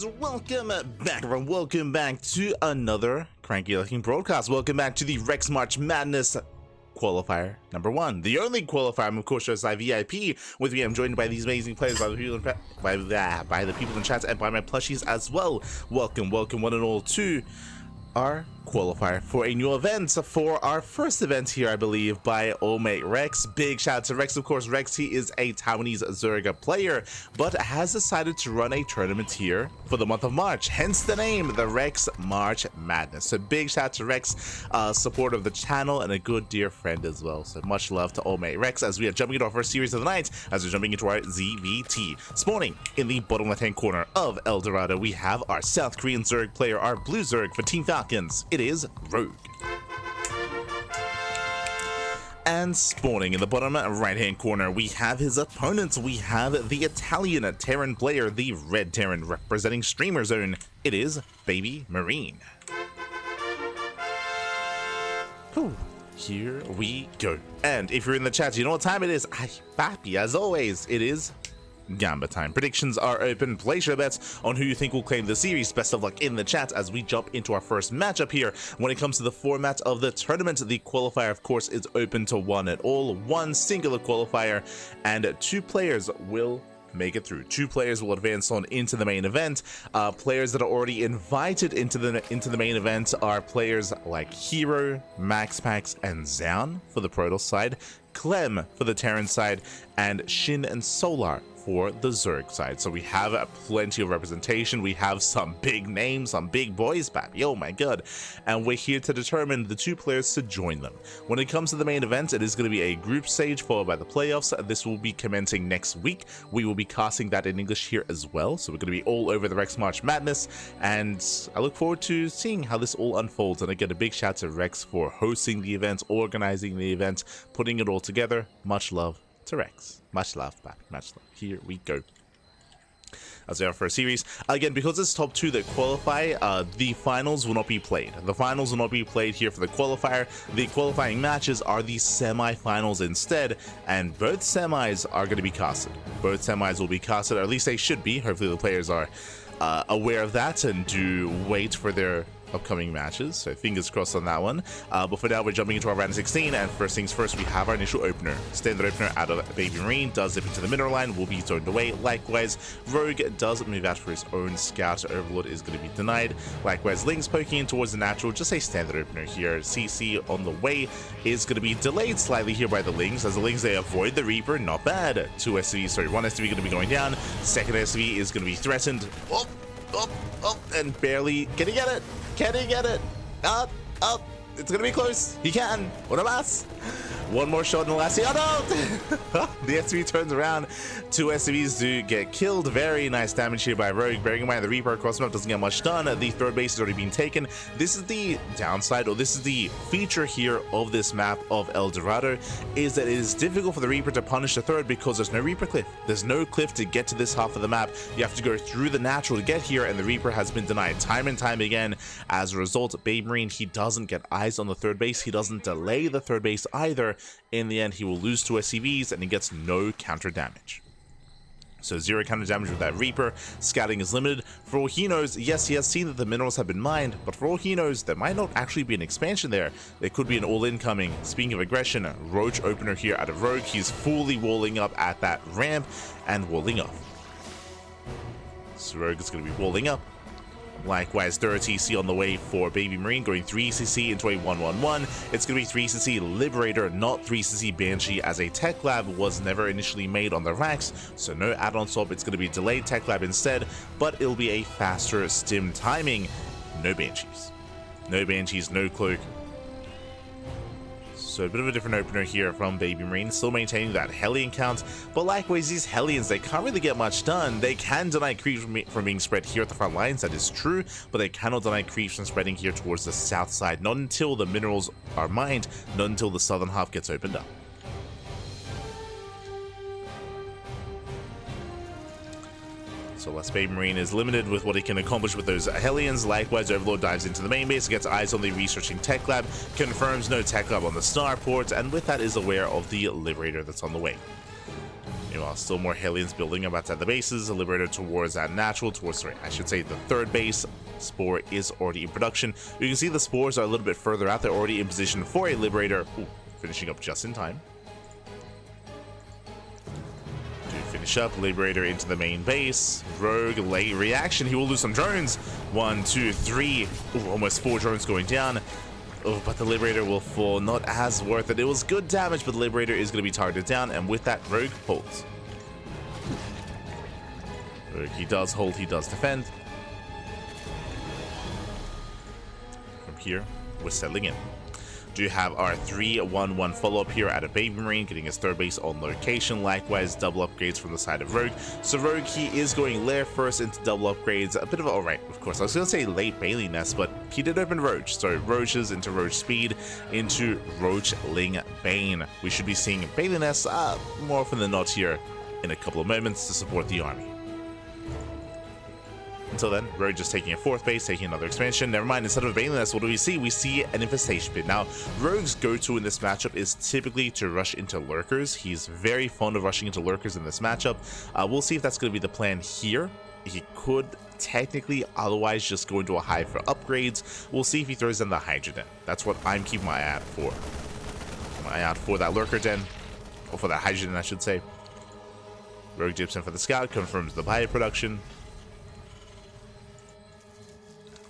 and welcome back, everyone. Welcome back to another cranky looking broadcast. Welcome back to the Rex March Madness Qualifier number 1. The only qualifier. I'm of course just VIP. With me, I'm joined by these amazing players, by the people in chat, and by my plushies as well. Welcome one and all to our qualifier for a new event, for our first event here, I believe, by old mate Rex. Big shout out to Rex. Of course, Rex, he is a Taiwanese Zerg player, but has decided to run a tournament here for the month of March, hence the name, the Rex March Madness. So big shout out to Rex, support of the channel and a good dear friend as well. So much love to old mate Rex as we are jumping into our first series of the night, as we're jumping into our ZvT. Spawning in the bottom left hand corner of El Dorado, we have our South Korean Zerg player, our blue Zerg for Team Falcons. It is Rogue. And spawning in the bottom right hand corner, we have his opponent. We have the Italian Terran player, the red Terran representing Streamer Zone. It is BabyMarine. Here we go. And if you're in the chat, you know what time it is. Papi, as always, it is Gamba time. Predictions are open. Place your bets on who you think will claim the series. Best of luck in the chat as we jump into our first matchup here. When it comes to the format of the tournament, the qualifier, of course, is open to one and all. One singular qualifier, and 2 players will make it through. 2 players will advance on into the main event. Players that are already invited into the main event are players like Hero, MaxPax, and Zaun for the Protoss side, Clem for the Terran side, and Shin and Solar for the Zerg side. So we have plenty of representation. We have some big names, some big boys, baby. Oh my god. And we're here to determine the 2 players to join them. When it comes to the main event, it is going to be a group stage followed by the playoffs. This will be commencing next week. We will be casting that in English here as well. So we're going to be all over the Rex March Madness. And I look forward to seeing how this all unfolds. And again, a big shout to Rex for hosting the event, organizing the event, putting it all together. Much love to Rex. Much love, back. Much love. Here we go. As we have for a series, again, because it's top 2 that qualify, the finals will not be played. The finals will not be played here for the qualifier. The qualifying matches are the semi-finals instead, and both semis are going to be casted. Both semis will be casted, or at least they should be. Hopefully the players are aware of that and do wait for their upcoming matches, so fingers crossed on that one. But for now, we're jumping into our round of 16, and first things first, we have our initial opener. Standard opener out of BabyMarine does zip into the mineral line, will be zoned away. Likewise, Rogue does move out for his own scout. Overlord is going to be denied. Likewise, Lings poking in towards the natural, just a standard opener here. CC on the way is going to be delayed slightly here by the Lings, as the Lings, they avoid the Reaper. Not bad. 2 SCVs, sorry, 1 SCV going to be going down. Second SCV is going to be threatened. And barely, can he get it? Can he get it? It's gonna be close. He can. What a mess. One more shot in the last. Oh no! The SCV turns around. 2 SCVs do get killed. Very nice damage here by Rogue. Bearing in mind the Reaper across the map doesn't get much done. The third base has already been taken. This is the downside, or this is the feature here of this map of El Dorado, is that it is difficult for the Reaper to punish the third because there's no Reaper cliff. There's no cliff to get to this half of the map. You have to go through the natural to get here, and the Reaper has been denied time and time again. As a result, BabyMarine, he doesn't get eyes on the third base. He doesn't delay the third base either. In the end, he will lose 2 SCVs, and he gets no counter damage. So 0 counter damage with that Reaper. Scouting is limited. For all he knows, yes, he has seen that the minerals have been mined, but for all he knows, there might not actually be an expansion there. There could be an all-in coming. Speaking of aggression, Roach opener here out of Rogue. He's fully walling up at that ramp and walling up. So Rogue is going to be walling up. Likewise, third TC on the way for BabyMarine, going 3cc into a 1-1-1. It's going to be 3cc Liberator, not 3cc Banshee, as a Tech Lab was never initially made on the racks, so no add-on swap. It's going to be delayed Tech Lab instead, but it'll be a faster stim timing. No Banshees. No Banshees, no Cloak. So a bit of a different opener here from BabyMarine, still maintaining that Hellion count, but likewise these Hellions, they can't really get much done. They can deny creeps from being spread here at the front lines, that is true, but they cannot deny creeps from spreading here towards the south side, not until the minerals are mined, not until the southern half gets opened up. So Last BabyMarine is limited with what he can accomplish with those Hellions. Likewise, Overlord dives into the main base, gets eyes on the researching Tech Lab, confirms no Tech Lab on the starport, and with that is aware of the Liberator that's on the way. Meanwhile, still more Hellions building up outside the bases. A Liberator towards that natural, sorry, I should say the third base. Spore is already in production. You can see the spores are a little bit further out. They're already in position for a Liberator. Ooh, finishing up just in time. To finish up, Liberator into the main base. Rogue, late reaction. He will lose some drones. 1, 2, 3. Ooh, almost 4 drones going down. Oh, but the Liberator will fall. Not as worth it. It was good damage, but the Liberator is going to be targeted down, and with that, Rogue holds. Rogue, he does hold, he does defend. From here, we're settling in. Do have our 3-1-1 follow-up here out of BabyMarine, getting his third base on location. Likewise, double upgrades from the side of Rogue. So Rogue, he is going lair first into double upgrades. A bit of alright, of course. I was going to say late Bailey Nest, but he did open Roach. So Roaches into Roach Speed into Roachling Bane. We should be seeing Bailey Nest more often than not here in a couple of moments to support the army. Until then, Rogue just taking a fourth base, taking another expansion. Never mind, instead of a Baneliness, what do we see? We see an Infestation Pit. Now, Rogue's go-to in this matchup is typically to rush into Lurkers. He's very fond of rushing into Lurkers in this matchup. We'll see if that's going to be the plan here. He could technically otherwise just go into a Hive for upgrades. We'll see if he throws in the Hydrogen. That's what I'm keeping my eye out for. My eye out for that Lurker Den, or for that Hydrogen, I should say. Rogue dips in for the Scout, confirms the bio production.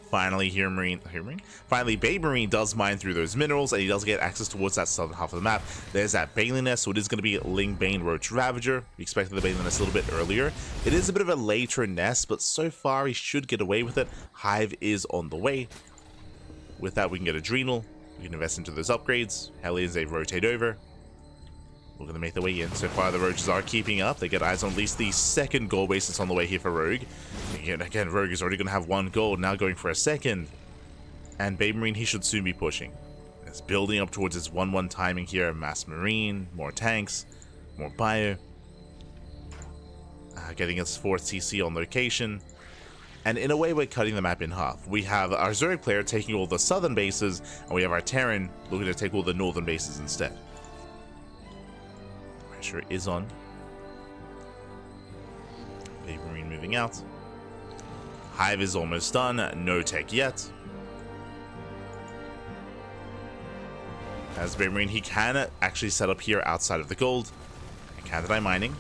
Finally, Finally, BabyMarine does mine through those minerals, and he does get access towards that southern half of the map. There's that Baneling Nest, so it is going to be Ling Bane Roach Ravager. We expected the Baneling Nest a little bit earlier. It is a bit of a later nest, but so far he should get away with it. Hive is on the way. With that, we can get Adrenal. We can invest into those upgrades. Hellions, they rotate over. We're going to make their way in. So far, the Roaches are keeping up. They get eyes on at least the second gold base that's on the way here for Rogue. Again, Rogue is already going to have 1 gold, now going for a second. And BabyMarine, he should soon be pushing. It's building up towards his 1-1 timing here. Mass Marine, more tanks, more bio. Getting its 4th CC on location. And in a way, we're cutting the map in half. We have our Zerg player taking all the southern bases, and we have our Terran looking to take all the northern bases instead. Pressure is on. BabyMarine moving out. Hive is almost done. No tech yet. As BabyMarine, he can actually set up here outside of the gold. And can't deny mining.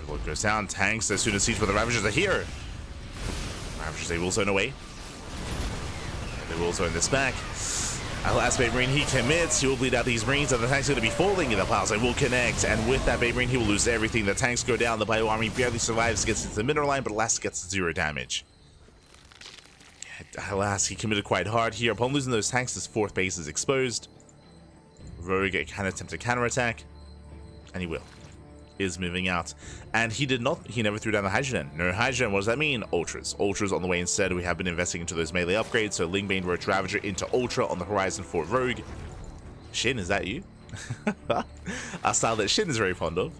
Overload goes down. Tanks as soon as Siege for the Ravagers are here. Ravagers, they will zone away. They will zone this back. Last BabyMarine, he commits. He will bleed out these Marines, and the tank's going to be falling in the piles. They will connect, and with that BabyMarine, he will lose everything. The tanks go down. The Bio Army barely survives, gets into the mineral line, but alas, gets 0 damage. Alas, he committed quite hard here. Upon losing those tanks, his 4th base is exposed. Rogue can attempt to counterattack, and he will. Is moving out, and he never threw down the Hydrogen. No Hydrogen. What does that mean? Ultras on the way instead. We have been investing into those melee upgrades, so Ling Bane Roach Ravager into Ultra on the horizon for Rogue. Shin, is that you? A style that Shin is very fond of.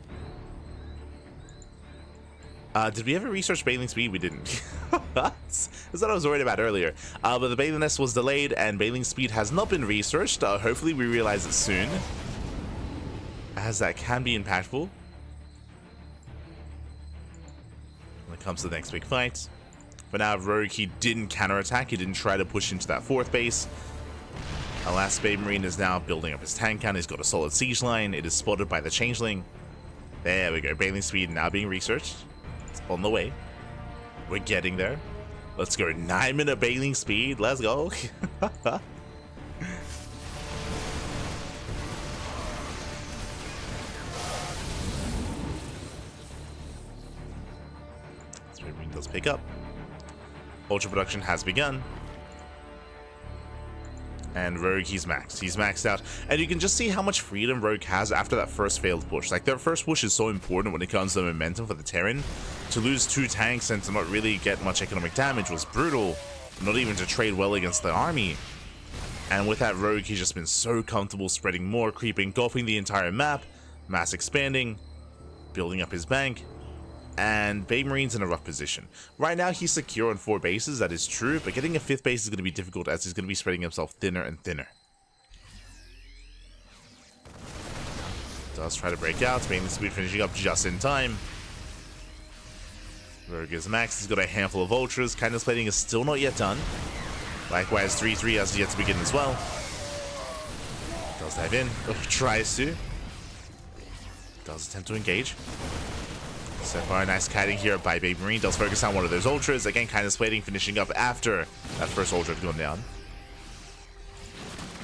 Did we ever research Baneling Speed? We didn't. That's what I was worried about earlier. But the Baneling Nest was delayed, and Baneling Speed has not been researched. Hopefully we realize it soon, as that can be impactful when it comes to the next big fight. But now Rogue, he didn't counterattack. He didn't try to push into that 4th base. Alas, BabyMarine is now building up his tank count. He's got a solid siege line. It is spotted by the Changeling. There we go. Baneling Speed now being researched. It's on the way. We're getting there. Let's go. 9-minute Baneling Speed. Let's go. Does pick up. Ultra production has begun. And Rogue, he's maxed. He's maxed out. And you can just see how much freedom Rogue has after that first failed push. Like, their first push is so important when it comes to the momentum for the Terran. To lose 2 tanks and to not really get much economic damage was brutal. Not even to trade well against the army. And with that Rogue, he's just been so comfortable spreading more creep, engulfing the entire map, mass expanding, building up his bank. And BabyMarine's in a rough position. Right now, he's secure on 4 bases, that is true, but getting a 5th base is going to be difficult as he's going to be spreading himself thinner and thinner. Does try to break out. Mainly speed finishing up just in time. Rogue is max. He's got a handful of ultras. Kindness plating is still not yet done. Likewise, 3-3 has yet to begin as well. Does dive in. Oh, tries to. Does attempt to engage. So far, nice kiting here by BabyMarine. Does focus on one of those ultras. Again, kindness plating finishing up after that first ultra had gone down.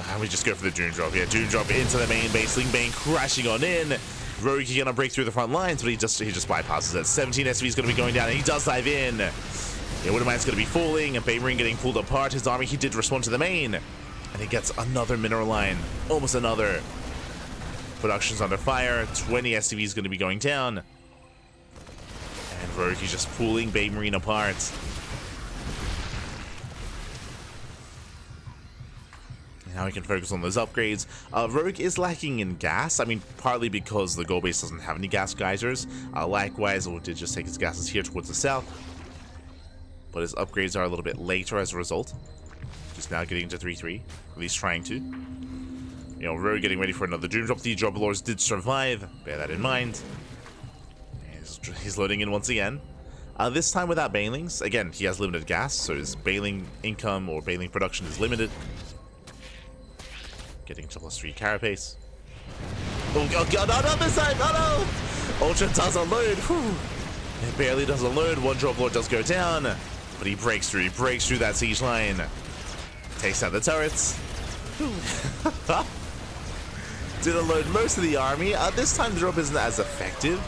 And we just go for the Doom Drop. Yeah, Doom Drop into the main base. Ling Bane crashing on in. Rogue gonna break through the front lines, but he just bypasses it. 17 SV is gonna be going down, and he does dive in. Yeah, Widowmine's gonna be falling, and BabyMarine getting pulled apart. His army, he did respond to the main, and he gets another mineral line, almost another. Production's under fire. 20 SCV is gonna be going down, and Rogue is just pulling BabyMarine apart. Now we can focus on those upgrades. Rogue is lacking in gas. I mean, partly because the goal base doesn't have any gas geysers. Likewise, it did just take his gases here towards the south. But his upgrades are a little bit later as a result. Just now getting to 3-3. At least trying to. You know, Rogue getting ready for another Doom Drop. The Drop Lords did survive. Bear that in mind. He's loading in once again. This time without Banelings. Again, he has limited gas, so his Baneling income or Baneling production is limited. Getting to +3 carapace. Oh god, no, not this time! Oh no! Ultra does unload. Whew. It barely does unload. One Drop Lord does go down, but he breaks through that siege line. Takes out the turrets. Did unload most of the army. This time the drop isn't as effective,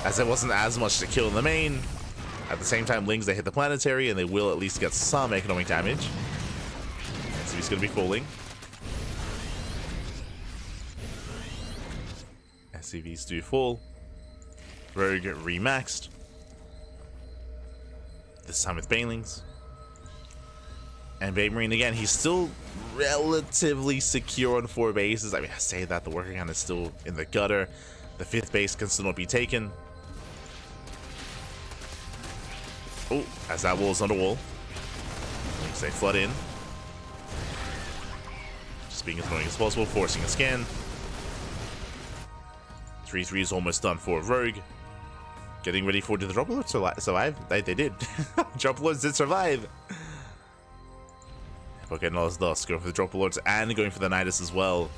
as it wasn't as much to kill in the main. At the same time, Lings, they hit the planetary, and they will at least get some economic damage. So he's going to be falling. SCVs do fall. Rogue remaxed. This time with Banelings. And BabyMarine again, he's still relatively secure on 4 bases. I mean, I say that, the worker count is still in the gutter. The 5th base can still not be taken. Oh, as that wall is on the wall. Lings, they flood in. Just being as annoying as possible, forcing a scan. 3-3 is almost done for Rogue. Getting ready for the Drop Lords survive. They did. Drop Lords did survive. Okay, no, let's go for the Drop Lords and going for the Nidus as well.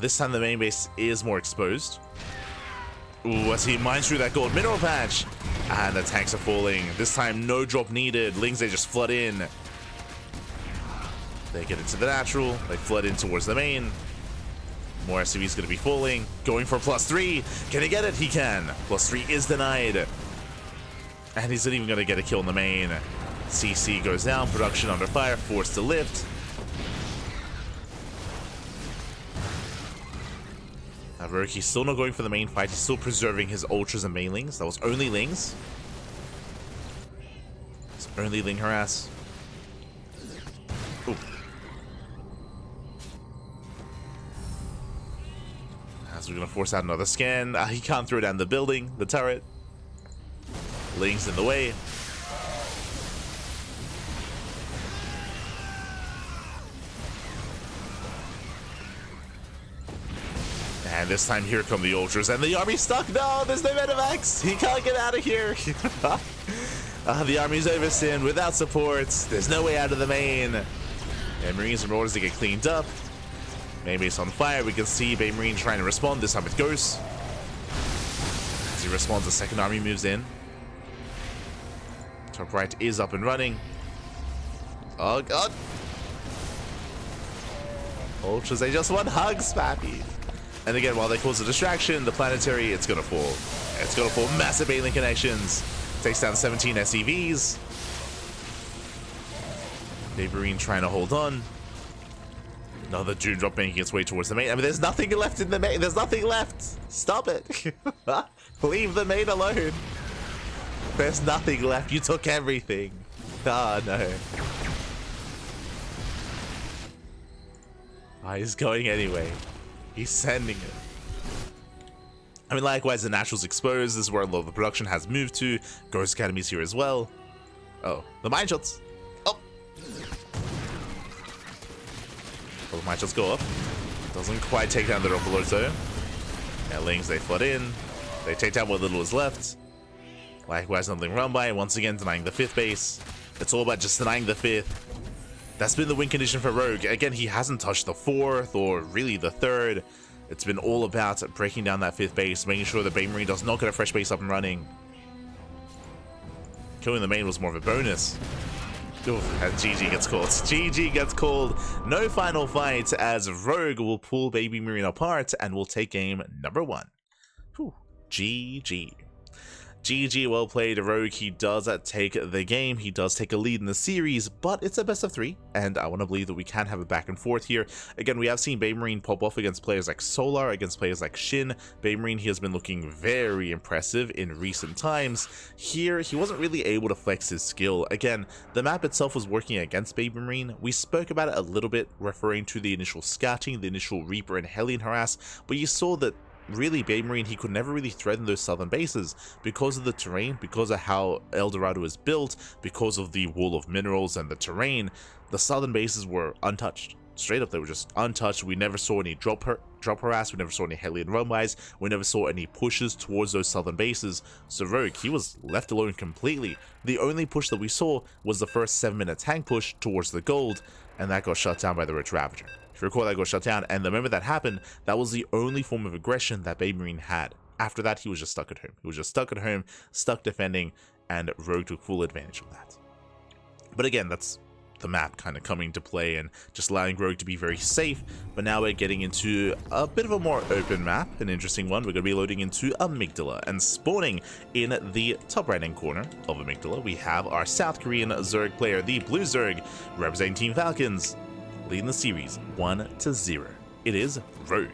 This time the main base is more exposed. Ooh, as he mines through that gold mineral patch. And the tanks are falling. This time no drop needed. Lings, they just flood in. They get into the natural. They flood in towards the main. More SCV is going to be falling. Going for +3. Can he get it? He can. +3 is denied. And he's not even going to get a kill in the main. CC goes down. Production under fire. Forced to lift. Rogue, he's still not going for the main fight. He's still preserving his ultras and Banelings. That was only Lings. It's only Ling harass. Ooh. As we're gonna force out another scan. He can't throw down the building, the turret. Ling's in the way. And this time, here come the ultras, and the army's stuck. No, there's no Medivacs. He can't get out of here. The army's overseen without supports. There's no way out of the main. And Marines and orders to get cleaned up. Main base on fire. We can see BabyMarine trying to respond. This time with Ghost. As he responds, the second army moves in. Top right is up and running. Oh god. Ultras, they just want hugs, pappy. And again, while they cause a distraction, the planetary, it's gonna fall. It's gonna fall. Massive alien connections. Takes down 17 SCVs. BabyMarine trying to hold on. Another Doom Drop making its way towards the main. I mean, there's nothing left in the main. There's nothing left. Stop it. Leave the main alone. There's nothing left. You took everything. Ah, no. He's going anyway. He's sending it. I mean, likewise, the Natural's exposed. This is where a lot of the production has moved to. Ghost Academy's here as well. Oh, the mine shots. Oh. Well, the mine shots go up. Doesn't quite take down the Overlords though. Ducklings, they flood in. They take down what little is left. Likewise, nothing run by, once again denying the 5th base. It's all about just denying the 5th. That's been the win condition for Rogue. Again, he hasn't touched the 4th or really the 3rd. It's been all about breaking down that 5th base, making sure the BabyMarine does not get a fresh base up and running. Killing the main was more of a bonus. Oof, and GG gets called. GG gets called. No final fight as Rogue will pull BabyMarine apart and will take game number 1. Whew. GG. GG, well played, Rogue. He does take the game. He does take a lead in the series, but it's a best of 3, and I want to believe that we can have a back and forth here. Again, we have seen BabyMarine pop off against players like Solar, against players like Shin. BabyMarine, he has been looking very impressive in recent times. Here, he wasn't really able to flex his skill. Again, the map itself was working against BabyMarine. We spoke about it a little bit, referring to the initial scouting, the initial Reaper and Hellion harass, but you saw that really BabyMarine, he could never really threaten those southern bases because of the terrain, because of how El Dorado is built, because of the wall of minerals and the terrain. The southern bases were untouched. Straight up, they were just untouched. We never saw any drop harass, we never saw any Hellion run-bys, we never saw any pushes towards those southern bases. So Rogue, he was left alone completely. The only push that we saw was the first 7-minute tank push towards the gold, and that got shut down by the Rich Ravager. If you recall, that got shut down, and the moment that happened, that was the only form of aggression that BabyMarine had. After that, he was just stuck at home. He was just stuck at home, stuck defending, and Rogue took full advantage of that. But again, that's the map kind of coming to play and just allowing Rogue to be very safe. But now we're getting into a bit of a more open map, an interesting one. We're going to be loading into Amygdala, and spawning in the top right hand corner of Amygdala, we have our South Korean Zerg player, the Blue Zerg, representing Team Falcons, leading the series 1-0. It is Rogue.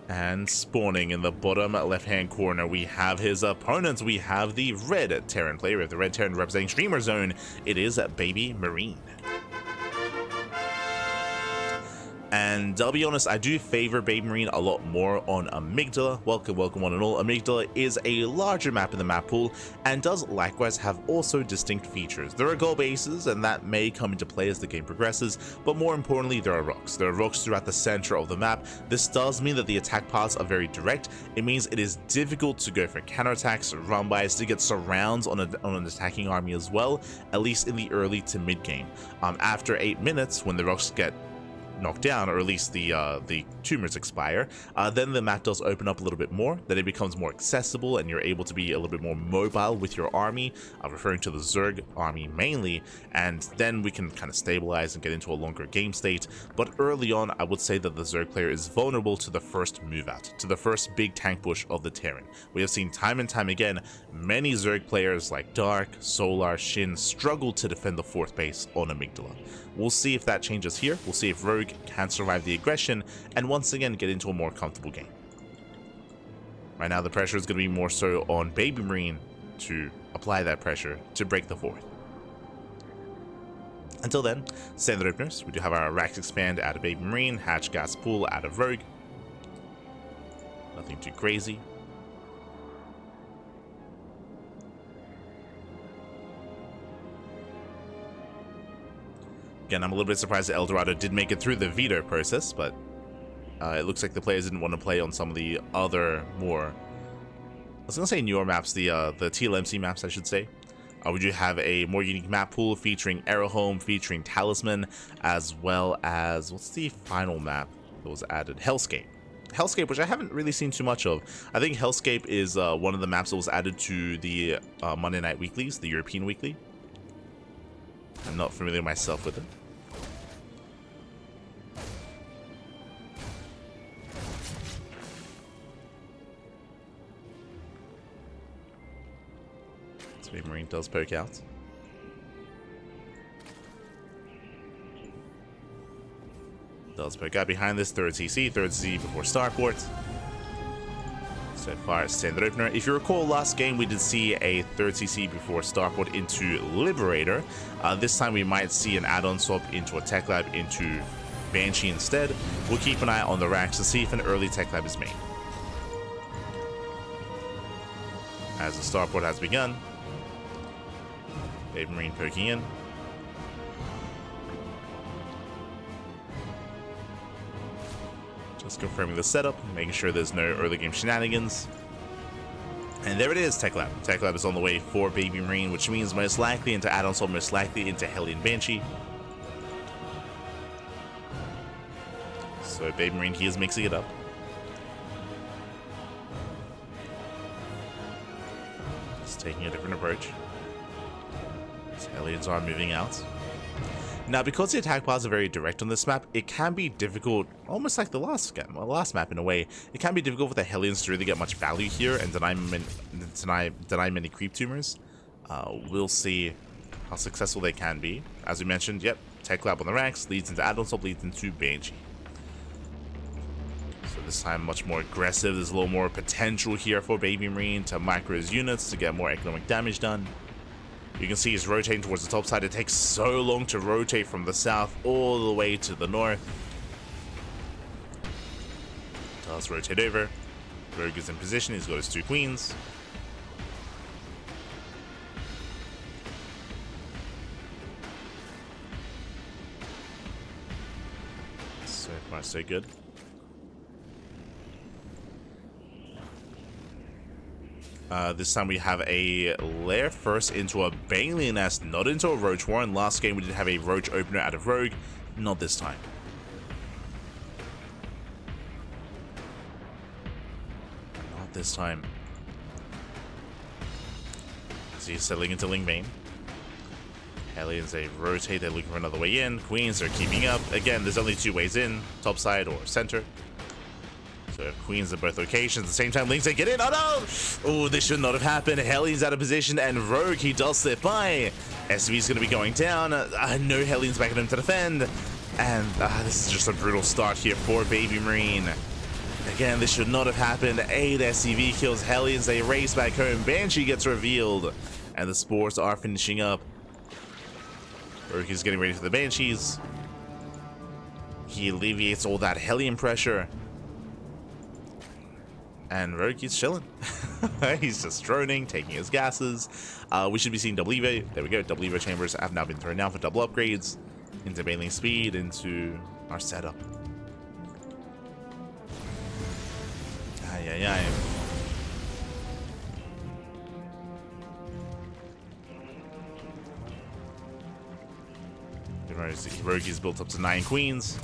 And spawning in the bottom left-hand corner, we have his opponents. We have the red Terran player, with the red Terran representing Streamer Zone. It is BabyMarine. And I'll be honest, I do favor BabyMarine a lot more on Amygdala. Welcome one and all. Amygdala is a larger map in the map pool and does likewise have also distinct features. There are goal bases, and that may come into play as the game progresses, but more importantly, there are rocks. There are rocks throughout the center of the map. This does mean that the attack paths are very direct. It means it is difficult to go for counterattacks, run-bys, to get surrounds on an attacking army as well, at least in the early to mid-game. After 8 minutes, when the rocks get knocked down, or at least the tumors expire, then the map does open up a little bit more, then it becomes more accessible and you're able to be a little bit more mobile with your army, referring to the Zerg army mainly, and then we can kind of stabilize and get into a longer game state. But early on, I would say that the Zerg player is vulnerable to the first move out, to the first big tank push of the Terran. We have seen time and time again, many Zerg players like Dark, Solar, Shin struggle to defend the 4th base on Amygdala. We'll see if that changes here. We'll see if Rogue can survive the aggression and once again get into a more comfortable game. Right now, the pressure is going to be more so on BabyMarine to apply that pressure to break the 4th. Until then, standard openers. We do have our Rax Expand out of BabyMarine, Hatch Gas Pool out of Rogue. Nothing too crazy. Again, I'm a little bit surprised that El Dorado did make it through the veto process, but it looks like the players didn't want to play on some of the other more, I was going to say newer maps, the TLMC maps, I should say. We do have a more unique map pool featuring Arrowhome, featuring Talisman, as well as, what's the final map that was added? Hellscape. Hellscape, which I haven't really seen too much of. I think Hellscape is one of the maps that was added to the Monday Night Weeklies, the European Weekly. I'm not familiar myself with it. BabyMarine does poke out. Does poke out behind this third CC before Starport. So far, standard opener. If you recall, last game we did see a third CC before Starport into Liberator. This time we might see an add-on swap into a Tech Lab into Banshee instead. We'll keep an eye on the racks to see if an early Tech Lab is made. As the Starport has begun, BabyMarine poking in. Just confirming the setup, making sure there's no early game shenanigans. And there it is, Tech Lab. Tech Lab is on the way for BabyMarine, which means most likely into add-on soul, most likely into Hellion Banshee. So BabyMarine, he is mixing it up. Just taking a different approach. His Hellions are moving out. Now, because the attack paths are very direct on this map, it can be difficult, almost like the last map in a way. It can be difficult for the Hellions to really get much value here and deny many creep tumors. We'll see how successful they can be. As we mentioned, yep, Tech Lab on the ranks, leads into add-on soul, leads into Banshee. So this time much more aggressive. There's a little more potential here for BabyMarine to micro his units to get more economic damage done. You can see he's rotating towards the top side. It takes so long to rotate from the south all the way to the north. Does rotate over. Rogue is in position. He's got his 2 queens. So far, so good. This time we have a lair first into a Baneling nest, not into a Roach Warren. Last game we did have a Roach opener out of Rogue, not this time. Not this time. So he's settling into Ling Bane. Hellions, they rotate, they're looking for another way in. Queens are keeping up. Again, there's only 2 ways in, top side or center. So Queens at both locations. At the same time, Lings, they get in. Oh no! Oh, this should not have happened. Hellions out of position, and Rogue, he does slip by. SV's going to be going down. No Hellions backing him to defend. And this is just a brutal start here for BabyMarine. Again, this should not have happened. 8 SCV kills Hellions. They race back home. Banshee gets revealed. And the Spores are finishing up. Rogue is getting ready for the Banshees. He alleviates all that Hellion pressure. And Rogue is chilling. He's just droning, taking his gases. We should be seeing double Evo. There we go. Double Evo chambers have now been thrown down for double upgrades. Into Baneling speed, into our setup. Ay, ay, ay. Rogue is built up to 9 queens.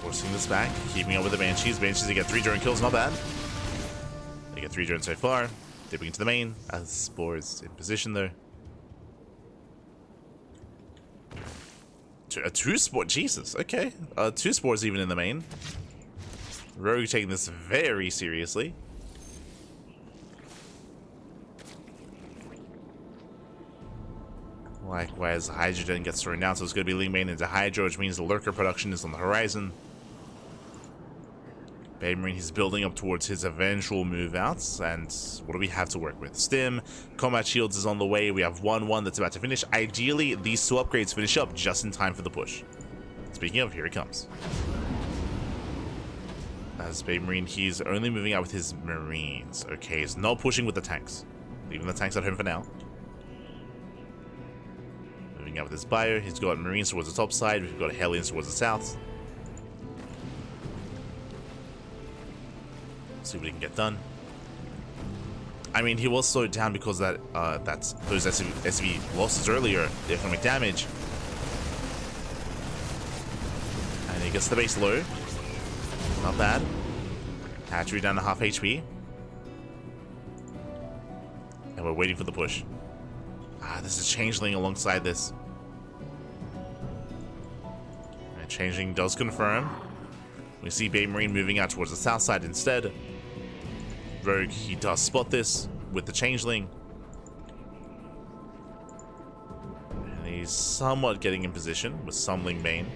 Forcing this back, keeping up with the Banshees. Banshees, they get 3 drone kills, not bad. They get 3 drones so far. Dipping into the main, as Spores in position though. A 2 spore, Jesus, okay. 2 Spores even in the main. Rogue taking this very seriously. Likewise, Hydrogen gets thrown down, so it's going to be Ling Bane into Hydro, which means the Lurker production is on the horizon. BabyMarine, he's building up towards his eventual move outs, and what do we have to work with? Stim, Combat Shields is on the way, we have 1-1 that's about to finish. Ideally, these 2 upgrades finish up just in time for the push. Speaking of, here he comes. As BabyMarine, he's only moving out with his Marines. Okay, he's not pushing with the tanks. Leaving the tanks at home for now. Moving out with his Bio, he's got Marines towards the top side, we've got Hellions towards the south. See what he can get done. I mean, he was slowed down because those SV losses earlier, the economic damage. And he gets the base low. Not bad. Hatchery down to half HP. And we're waiting for the push. This is Changeling alongside this. And Changeling does confirm. We see BabyMarine moving out towards the south side instead. Rogue, he does spot this with the Changeling. And he's somewhat getting in position with some Ling Bane.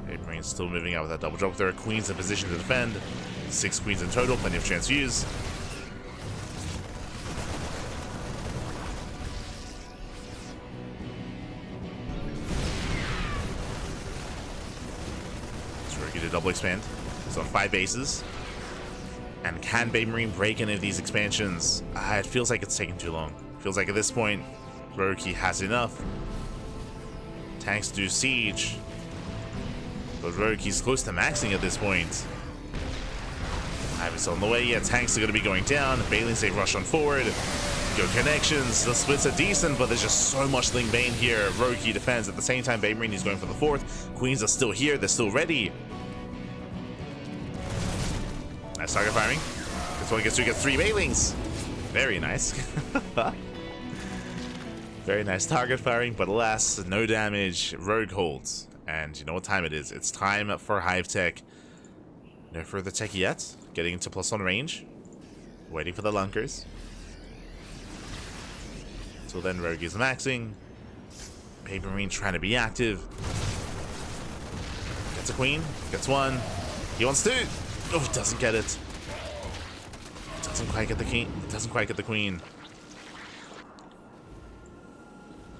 BabyMarine's still moving out with that double drop. There are queens in position to defend. 6 queens in total, plenty of chance to use. to double expand. So 5 bases. And can BabyMarine break any of these expansions? It feels like it's taking too long. Feels like at this point, Roki has enough. Tanks do siege. But Roki's close to maxing at this point. Ivy's on the way. Yeah, tanks are going to be going down. Bailey's they rush on forward. Go connections. The splits are decent, but there's just so much Ling Bane here. Roki defends. At the same time, BabyMarine is going for the 4th. Queens are still here. They're still ready. Nice target firing. This one gets 3 Bailings. Very nice. Very nice target firing, but alas, no damage. Rogue holds. And you know what time it is. It's time for Hive Tech. No further tech yet. Getting into +1 range. Waiting for the lunkers. Till then, Rogue is maxing. BabyMarine trying to be active. Gets a queen. Gets 1. He wants 2. Oh, he doesn't get it. Doesn't quite get the king. Doesn't quite get the queen.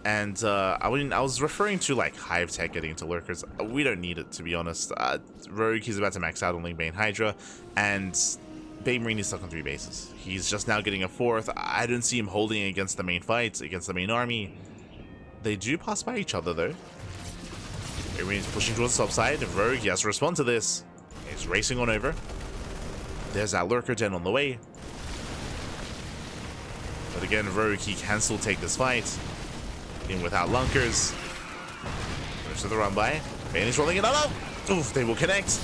And I was referring to like Hive Tech getting into lurkers. We don't need it, to be honest. Rogue, he's about to max out on Ling Bane Hydra, and BabyMarine is stuck on 3 bases. He's just now getting a 4th. I don't see him holding against the main fight, against the main army. They do pass by each other though. BabyMarine is pushing towards the top side. Rogue, he has to respond to this. He's racing on over. There's that lurker den on the way. But again, Rogue, he can still take this fight. In without lunkers. Goes to the run by. Bane is rolling it up. Oof, they will connect.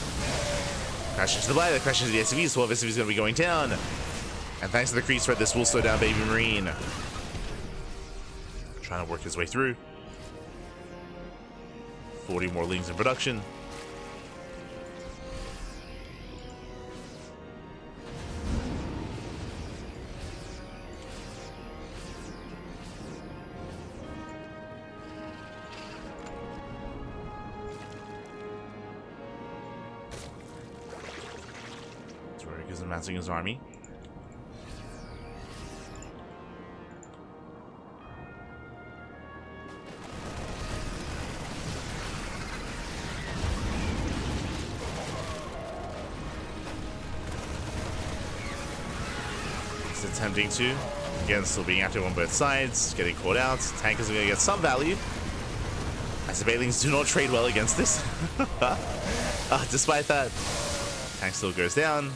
Crash into the buy, they crash into the SCV, so SCV is going to be going down. And thanks to the crease threat, this will slow down BabyMarine. Trying to work his way through. 40 more Lings in production. Is amassing his army. He's attempting to. Again, still being active on both sides, getting caught out. Tank is going to get some value. As the Bailings do not trade well against this. Despite that, tank still goes down.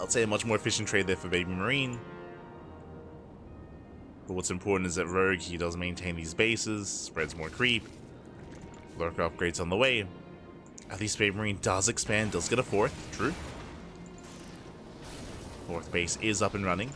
I'd say a much more efficient trade there for BabyMarine. But what's important is that Rogue, he does maintain these bases, spreads more creep. Lurker upgrades on the way. At least BabyMarine does expand, does get a 4th, true. 4th base is up and running.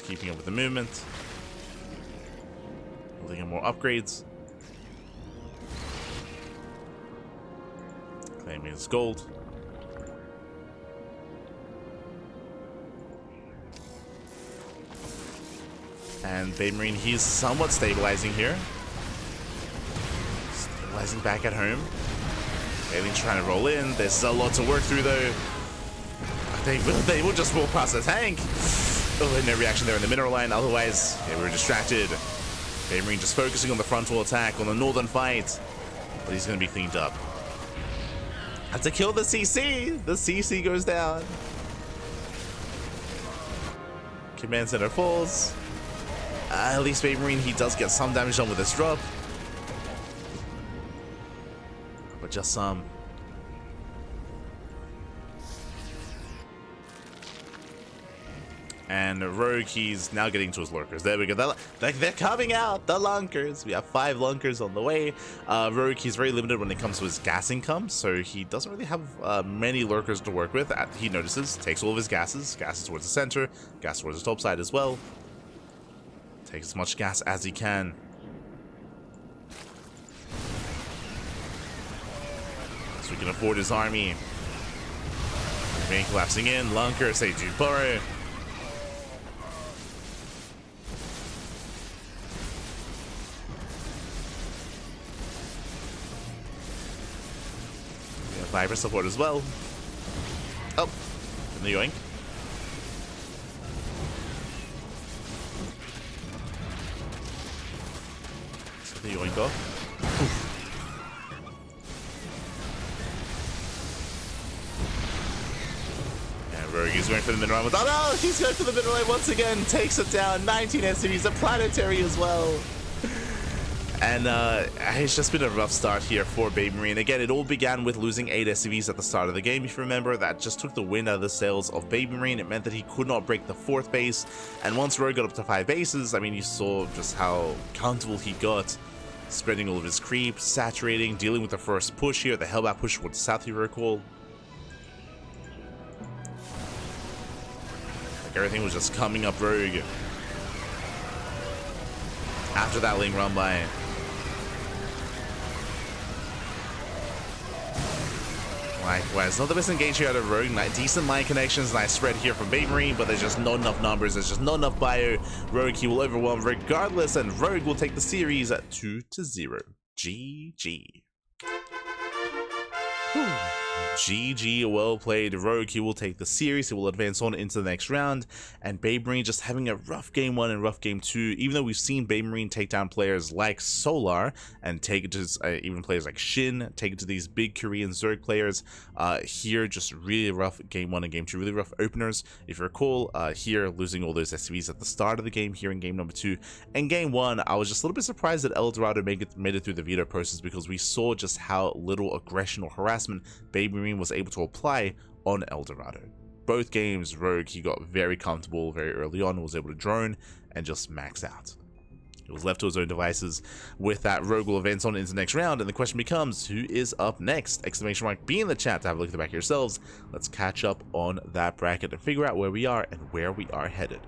Keeping up with the movement. Building in more upgrades. Claiming his gold. And BabyMarine, he's somewhat stabilizing here. Stabilizing back at home. Alien's trying to roll in. There's a lot to work through though. They will just roll past the tank. Oh, and no reaction there in the mineral line. Otherwise, they were distracted. BabyMarine just focusing on the frontal attack, on the northern fight. But he's going to be cleaned up. Have to kill the CC. The CC goes down. Command center falls. At least BabyMarine, he does get some damage done with this drop. But just some. And Rogue, he's now getting to his lurkers. There we go. They're coming out, the lunkers. We have 5 lunkers on the way. Rogue, he's very limited when it comes to his gas income, so he doesn't really have many lurkers to work with. He notices, takes all of his gases towards the center, gas towards the top side as well. Takes as much gas as he can. So he can afford his army. Main collapsing in, lunkers, they do burrow. Viper support as well. Oh, in the yoink. So the yoink off. Oof. Rogue is going for the mid-range. Oh no, he's going for the mid-range once again. Takes it down. 19 SCVs, a planetary as well. And it's just been a rough start here for BabyMarine. Again, it all began with losing 8 SCVs at the start of the game. If you remember, that just took the wind out of the sails of BabyMarine. It meant that he could not break the 4th base. And once Rogue got up to 5 bases, I mean, you saw just how comfortable he got. Spreading all of his creep, saturating, dealing with the first push here, the hellbat push towards south, you recall. Everything was just coming up Rogue after that link run by. Likewise, not the best engage here out of Rogue. Decent line connections, nice spread here from BabyMarine, but there's just not enough numbers, there's just not enough bio. Rogue, he will overwhelm regardless, and Rogue will take the series at 2-0. GG. Whew. GG, well played. Rogue, he will take the series, he will advance on into the next round, and BabyMarine just having a rough game 1 and rough game 2, even though we've seen BabyMarine take down players like Solar and take it to even players like Shin, take it to these big Korean Zerg players. Here, just really rough game 1 and game 2, really rough openers. If you recall, here losing all those SCVs at the start of the game here in game number 2. And game 1, I was just a little bit surprised that Eldorado made it through the veto process, because we saw just how little aggression or harassment BabyMarine was able to apply on Eldorado. Both games, Rogue, he got very comfortable very early on, was able to drone and just max out. He was left to his own devices. With that, Rogue will advance on into the next round, and the question becomes, who is up next? Exclamation mark be in the chat to have a look at the back yourselves. Let's catch up on that bracket and figure out where we are and where we are headed.